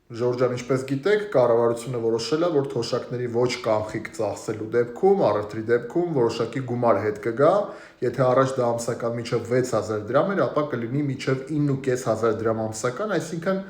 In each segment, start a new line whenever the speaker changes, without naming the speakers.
Ժորժան, ինչպես գիտեք, կառավարությունը որոշել է, որ թոշակների ոչ կանխիկ ծախսելու դեպքում, առևտրի դեպքում որոշակի գումար հետ կգա, եթե առաջ դա ամսական մինչև 6000 դրամ էր, ապա կլինի մինչև 9500 դրամ ամսական, այսինքն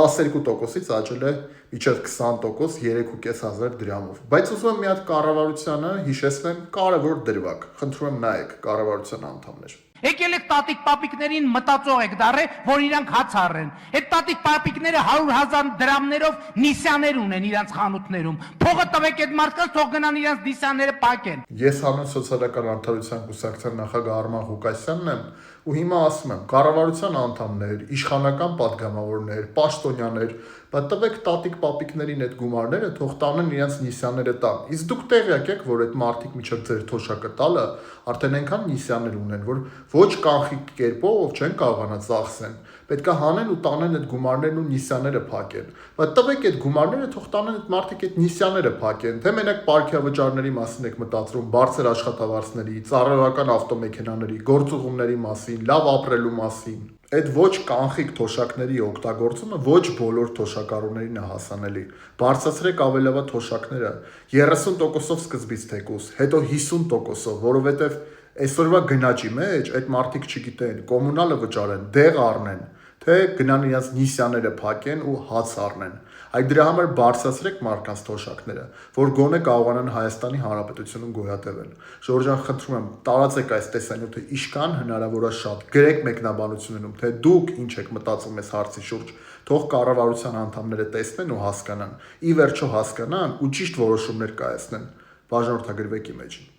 12%-ից աճել է մինչև 20% 3500 դրամով։ Բայց ուզում եմ մի հատ կառավարությանը հիշեցնեմ կարևոր դրվագ։ Խնդրում եմ նայեք կառավարության անդամներ։
Եկել եք տատիկ պապիկներին մտածող եք դարել, որ իրանք հաց առեն։ Այդ տատիկ պապիկները 100,000 դրամներով նիսյաներ ունեն իրանք խանութներում։ Փողը տվեք այդ մարդկանց, թող գնան իրանք նիսյանները փակեն։
Ես հանուն սոցիալական արդարության կուսակցության նախագահ Արման Ղուկասյանն եմ ու հիմա ասում եմ կառավարության անդամներ, իշխանական պատգամավորներ, պաշտոնյաներ, բայց տվեք տատիկ պապիկներին այդ գումարները, թող տանեն իրենց նիսյանները տան։ Իսկ դուք տեղյակ եք, որ այդ մարդիկ միջև ձեր թոշակը տալը արդեն այնքան նիսյաններ ունեն, որ ոչ կանխիկ կերպով չեն կարողանա ծախսեն։ Պետք է հանեն ու տանեն այդ գումարներն ու նիսյաները փակեն։ Բայց տվեք այդ գումարները, թող տանեն այդ մարդիկ այդ նիսյաները փակեն, թե մենակ պարքիավճարների մասին եք մտածում, բարձր աշխատավարձների, ծառայական ավտոմեքենաների, գործուղումների մասին, լավ ապրելու մասին։ Այդ ոչ կանխիկ թոշակների օգտագործումը ոչ բոլոր թոշակառուներին է հասանելի։ Բարձրացրեք ավելավա թոշակները 30%-ով սկզբից թեկուզ, հետո 50%-ով, որովհետև այսօրվա գնաճի մեջ այդ մարդիկ չգիտեն, կոմունալը վճարեն, դեղ առնեն, թե գնան իրենց նիսյաները փակեն ու հաց առնեն։ Այդ դրա համար բարձրացրեք մարդկանց թոշակները, որ գոնե կարողանան Հայաստանի Հանրապետությունում գոյատևել։ Ժորժան, խնդրում եմ, տարածեք այս տեսանյութը ինչքան հնարավոր է շատ, գրեք մեկնաբանություններում, թե դուք ինչ եք մտածում այս հարցի շուրջ, թող կառավարության անդամները տեսնեն ու հասկանան, ի վերջո հասկանան ու ճիշտ որոշումներ կայացնեն։ Բաժանորդագրվեք իմեջին։